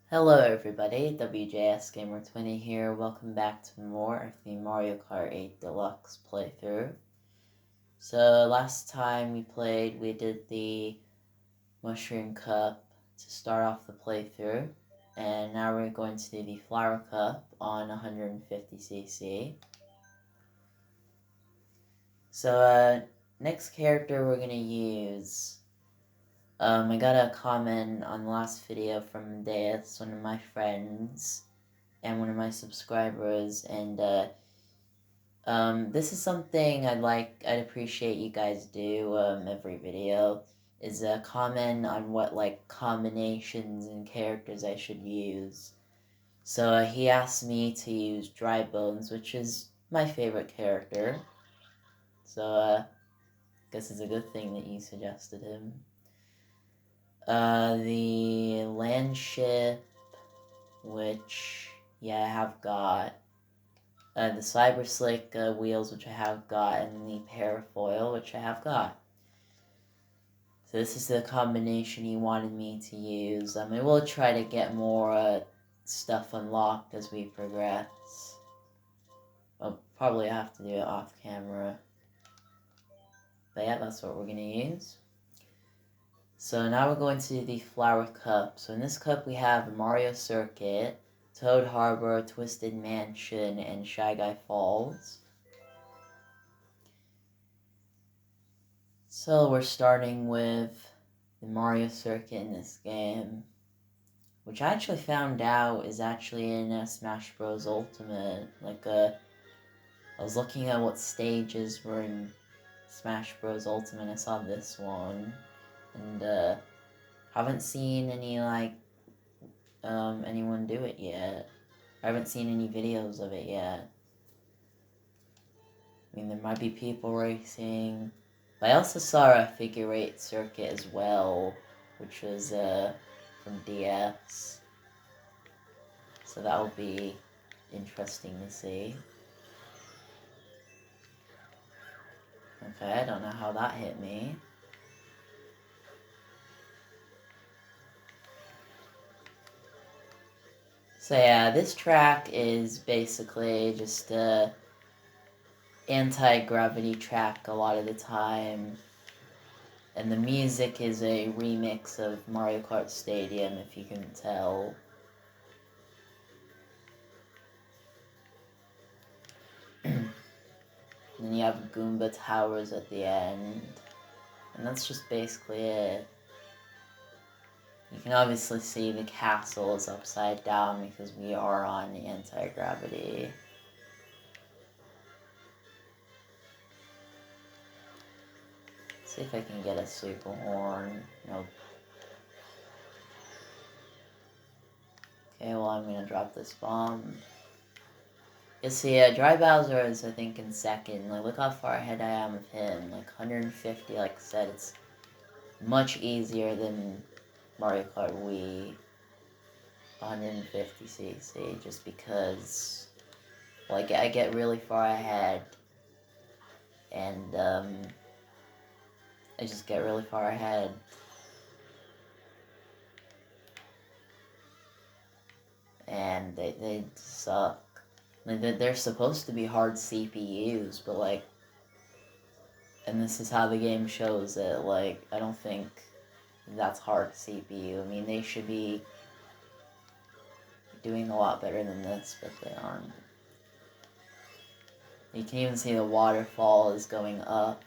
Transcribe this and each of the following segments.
Hello everybody, WJS Gamer 20 here. Welcome back to more of the Mario Kart 8 Deluxe playthrough. So last time we did the Mushroom Cup to start off the playthrough, and now we're going to do the Flower Cup on 150cc. So next character we're going to use, I got a comment on the last video from Deus, one of my friends, and one of my subscribers, and this is something I'd appreciate you guys do every video, is comment on what combinations and characters I should use. So he asked me to use Dry Bones, which is my favorite character, so guess it's a good thing that you suggested him. The land ship, which I have got. The Cyber Slick wheels, which I have got, and the Parafoil, which I have got. So this is the combination he wanted me to use. I will try to get more stuff unlocked as we progress. I'll probably have to do it off camera. But yeah, that's what we're going to use. So now we're going to the Flower Cup. So in this cup we have Mario Circuit, Toad Harbor, Twisted Mansion, and Shy Guy Falls. So we're starting with the Mario Circuit in this game, which I actually found out is actually in Smash Bros. Ultimate. I was looking at what stages were in Smash Bros. Ultimate, I saw this one, and haven't seen any anyone do it yet. I haven't seen any videos of it yet. I mean, there might be people racing. But I also saw a figure eight circuit as well, which was from DS. So that will be interesting to see. Okay, I don't know how that hit me. So yeah, this track is basically just a anti-gravity track a lot of the time. And the music is a remix of Mario Kart Stadium, if you can tell. And then you have Goomba Towers at the end. And that's just basically it. You can obviously see the castle is upside down because we are on anti-gravity. See if I can get a super horn. Nope. Okay, well I'm gonna drop this bomb. You see, Dry Bowser is, I think, in second. Look how far ahead I am of him. 150, like I said, it's much easier than Mario Kart Wii. 150cc, just because, I get really far ahead. And, I just get really far ahead. And they suck. They're supposed to be hard CPUs, but and this is how the game shows it, I don't think that's hard CPU. I mean, they should be doing a lot better than this, but they aren't. You can even see the waterfall is going up,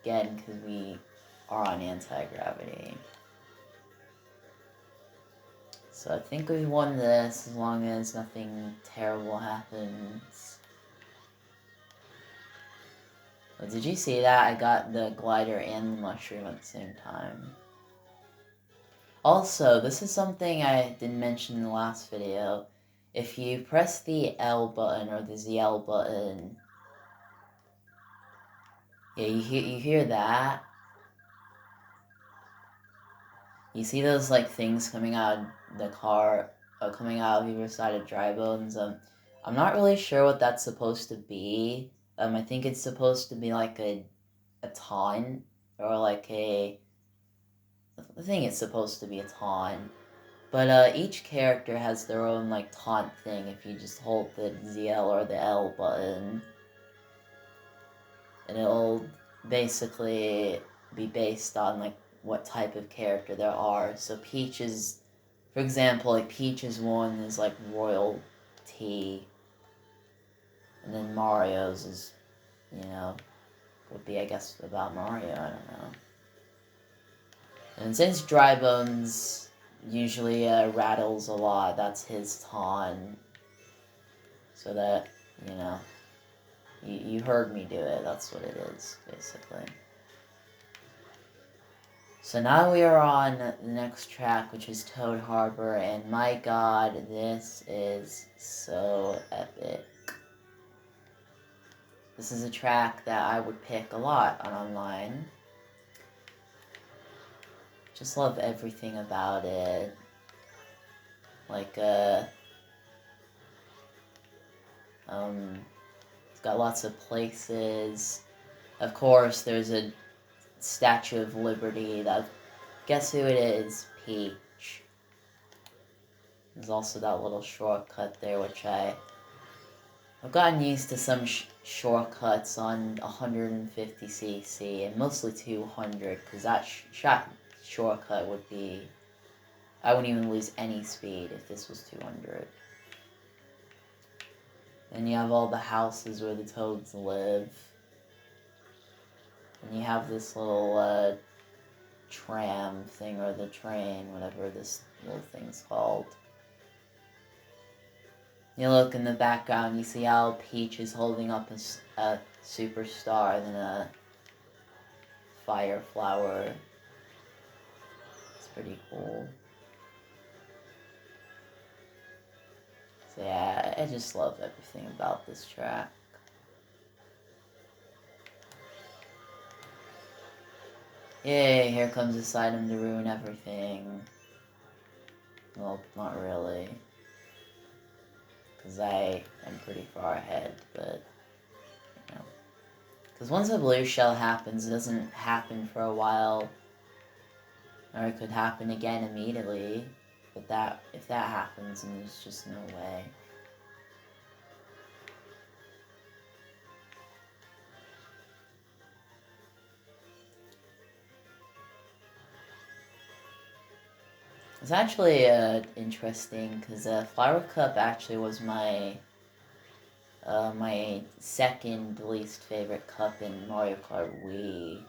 again, because we are on anti-gravity. So I think we won this as long as nothing terrible happens. Oh, did you see that? I got the glider and the mushroom at the same time. Also, this is something I didn't mention in the last video. If you press the L button or the ZL button, yeah, you hear that? You see those things coming out of the car, coming out of either side of Dry Bones. I'm not really sure what that's supposed to be. I think it's supposed to be a taunt, or I think it's supposed to be a taunt. But each character has their own, like, taunt thing if you just hold the ZL or the L button. And it'll basically be based on, like, what type of character there are. So Peach is, for example, like, Peach's one is, like, royalty. And then Mario's is, you know, would be, I guess, about Mario, I don't know. And since Dry Bones usually rattles a lot, that's his taunt. So that, you know, you heard me do it, that's what it is, basically. So now we are on the next track, which is Toad Harbor, and my god, this is so epic. This is a track that I would pick a lot on online. Just love everything about it. Like, it's got lots of places. Of course, there's a Statue of Liberty. Guess who it is? Peach. There's also that little shortcut there, which I've gotten used to some shortcuts on 150cc, and mostly 200, because that shortcut would be... I wouldn't even lose any speed if this was 200. Then you have all the houses where the toads live. And you have this little tram thing, or the train, whatever this little thing's called. You look in the background, you see how Peach is holding up a superstar and then a fire flower. It's pretty cool. So yeah, I just love everything about this track. Yay, here comes this item to ruin everything. Well, not really. Because I am pretty far ahead, but, you know. Because once a blue shell happens, it doesn't happen for a while. Or it could happen again immediately. But if that happens, then there's just no way. It's actually interesting, because Flower Cup actually was my second least favorite cup in Mario Kart Wii.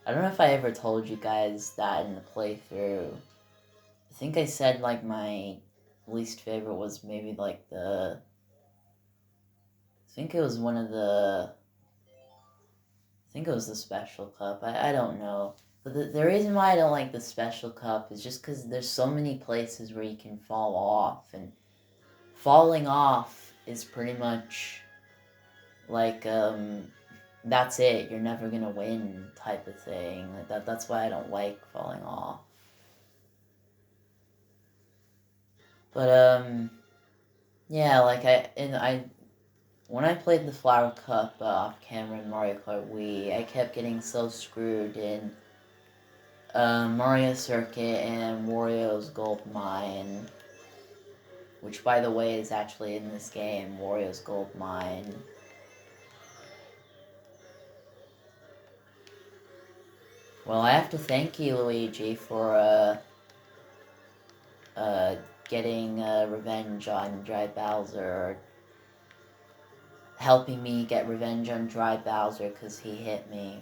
I don't know if I ever told you guys that in the playthrough. I think I said, like, my least favorite was maybe, like, I think it was the Special Cup. I don't know. But the reason why I don't like the Special Cup is just because there's so many places where you can fall off. And falling off is pretty much like, that's it. You're never gonna win type of thing. That's why I don't like falling off. But, yeah, like, when I played the Flower Cup off camera in Mario Kart Wii, I kept getting so screwed in Mario Circuit and Wario's Gold Mine, which, by the way, is actually in this game, Wario's Gold Mine. Well, I have to thank you, Luigi, for getting revenge on Dry Bowser, helping me get revenge on Dry Bowser because he hit me.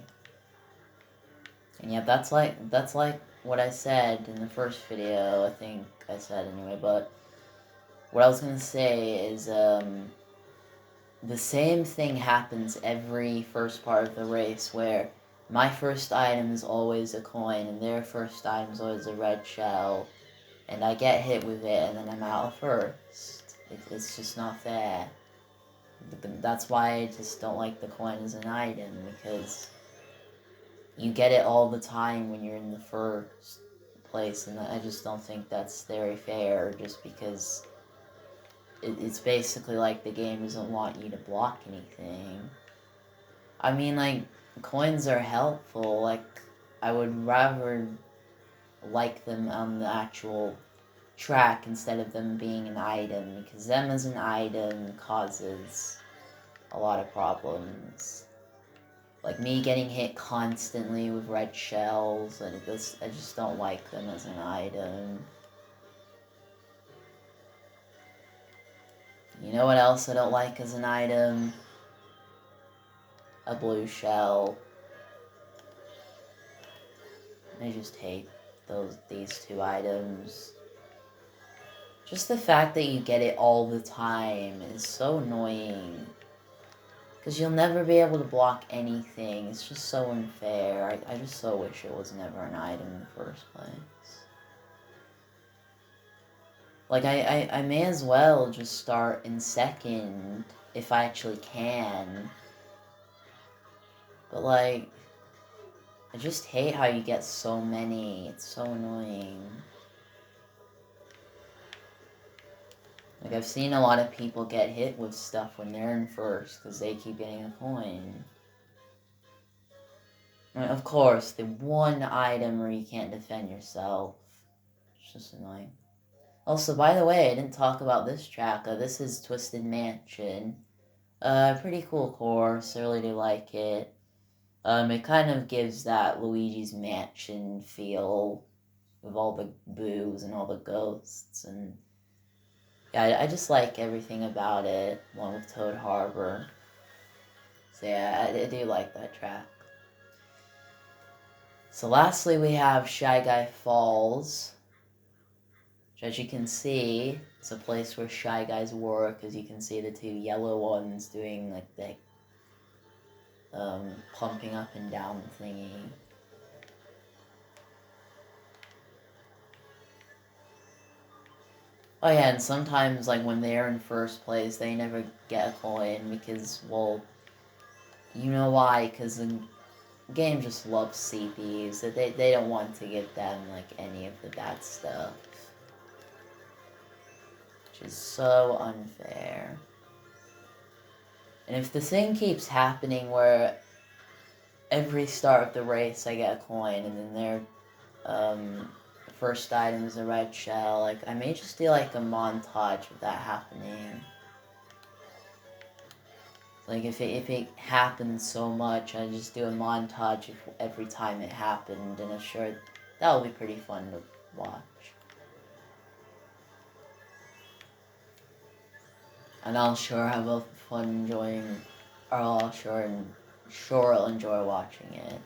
And yeah, that's like what I said in the first video, I think I said anyway, but what I was gonna say is, the same thing happens every first part of the race, where my first item is always a coin, and their first item is always a red shell, and I get hit with it, and then I'm out of first. It's just not fair. That's why I just don't like the coin as an item, because you get it all the time when you're in the first place, and I just don't think that's very fair, just because it's basically like the game doesn't want you to block anything. I mean, like, coins are helpful, like, I would rather like them on the actual track instead of them being an item, because them as an item causes a lot of problems. Like me getting hit constantly with red shells, and I just don't like them as an item. You know what else I don't like as an item? A blue shell. I just hate these two items. Just the fact that you get it all the time is so annoying. Because you'll never be able to block anything. It's just so unfair. I just so wish it was never an item in the first place. Like, I may as well just start in second if I actually can. But, like, I just hate how you get so many. It's so annoying. Like, I've seen a lot of people get hit with stuff when they're in first because they keep getting a coin. I mean, of course, the one item where you can't defend yourself. It's just annoying. Also, by the way, I didn't talk about this track. This is Twisted Mansion. Pretty cool course. I really do like it. It kind of gives that Luigi's Mansion feel with all the boos and all the ghosts, and yeah, I just like everything about it, along with Toad Harbor. So yeah, I do like that track. So lastly, we have Shy Guy Falls, which, as you can see, it's a place where Shy Guys work. As you can see, the two yellow ones doing like the pumping up and down thingy. Oh yeah, and sometimes, like, when they're in first place, they never get a coin because, well, you know why? Because the game just loves CPs. So they don't want to give them, like, any of the bad stuff. Which is so unfair. And if the thing keeps happening where every start of the race I get a coin, and then their first item is a red shell, like, I may just do like a montage of that happening. Like, if it happens so much, I just do a montage of every time it happened, and I'm sure that'll be pretty fun to watch. And I'll sure have a fun enjoying, or I'll sure I'll enjoy watching it.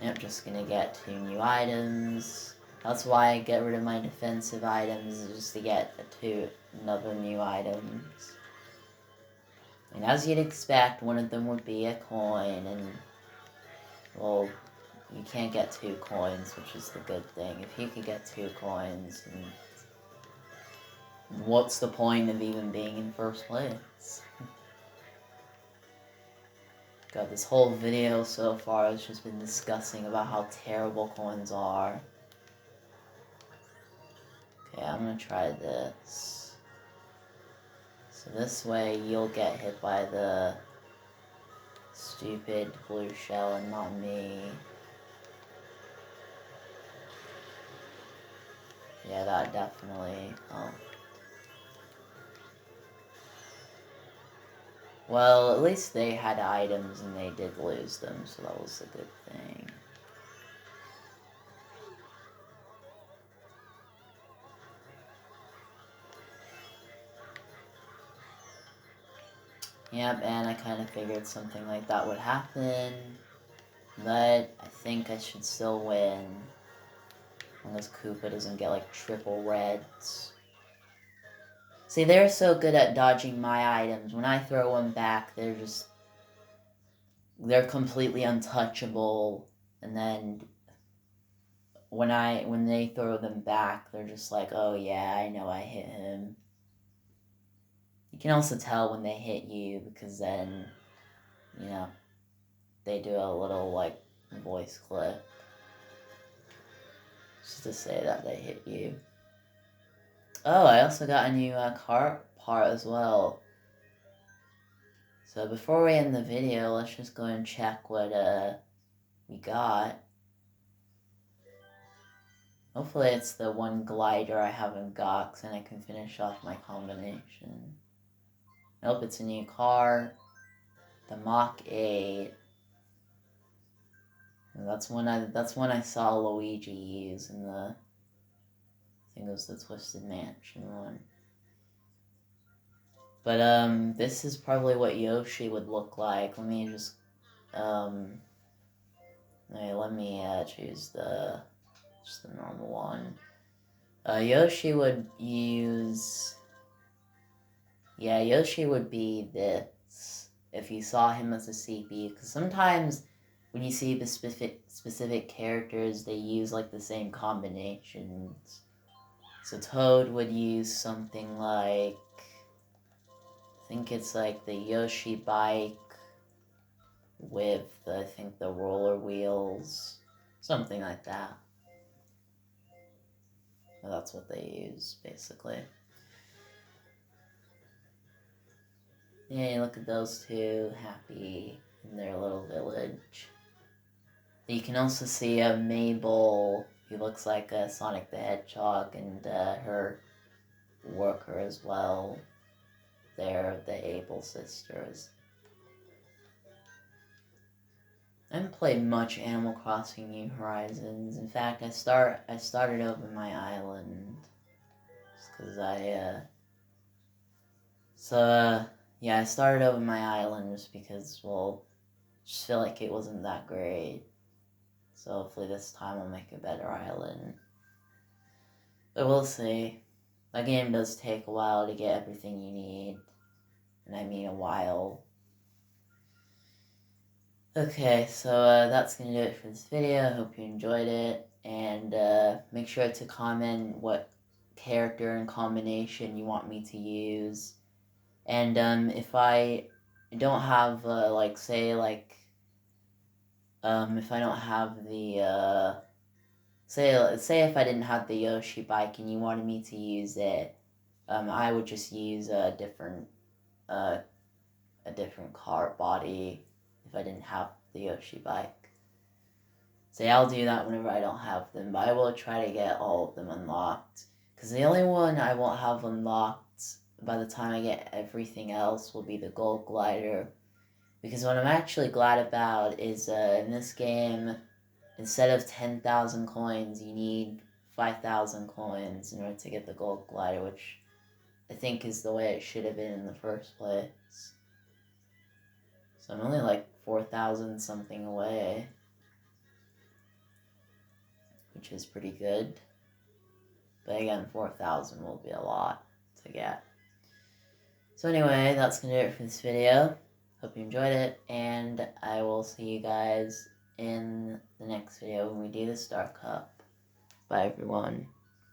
Yep, just gonna get 2 new items. That's why I get rid of my defensive items, just to get another new items. And as you'd expect, one of them would be a coin, and, well, you can't get 2 coins, which is the good thing. If you could get 2 coins, then what's the point of even being in first place? God, this whole video so far has just been discussing about how terrible coins are. Okay, I'm gonna try this. So this way you'll get hit by the stupid blue shell and not me. Yeah, that definitely helped. Well, at least they had items and they did lose them, so that was a good thing. Yep, and I kind of figured something like that would happen, but I think I should still win. Unless Koopa doesn't get, like, triple reds. See, they're so good at dodging my items. When I throw them back, they're completely untouchable. And then when they throw them back, they're just like, oh yeah, I know I hit him. You can also tell when they hit you, because then, you know, they do a little, like, voice clip. Just to say that they hit you. Oh, I also got a new Kart part as well. So before we end the video, let's just go and check what we got. Hopefully it's the one glider I haven't got, and I can finish off my combination. Nope, it's a new car. The Mach 8. And that's one I saw Luigi use in the, I think it was the Twisted Mansion one. But this is probably what Yoshi would look like. Let me just let me choose just the normal one. Yoshi would use, yeah, Yoshi would be this if you saw him as a CP, because sometimes when you see the specific characters, they use like the same combinations. So Toad would use something like, I think it's like the Yoshi bike with, I think, the roller wheels, something like that. Well, that's what they use, basically. Yeah, look at those two, happy in their little village. You can also see Mabel, who looks like Sonic the Hedgehog, and her worker as well. They're the Able sisters. I haven't played much Animal Crossing New Horizons. In fact, I started over my island. Just because yeah, I started over my island just because, well, just feel like it wasn't that great. So hopefully this time I'll make a better island. But we'll see. That game does take a while to get everything you need. And I mean a while. Okay, so that's going to do it for this video. I hope you enjoyed it. And make sure to comment what character and combination you want me to use. And if I don't have, if I don't have the, say if I didn't have the Yoshi bike and you wanted me to use it, I would just use a different car body if I didn't have the Yoshi bike. So yeah, I'll do that whenever I don't have them, but I will try to get all of them unlocked. Because the only one I won't have unlocked by the time I get everything else will be the Gold Glider. Because what I'm actually glad about is in this game, instead of 10,000 coins, you need 5,000 coins in order to get the Gold Glider, which I think is the way it should have been in the first place. So I'm only like 4,000 something away, which is pretty good. But again, 4,000 will be a lot to get. So anyway, that's going to do it for this video. Hope you enjoyed it, and I will see you guys in the next video when we do the Star Cup. Bye everyone.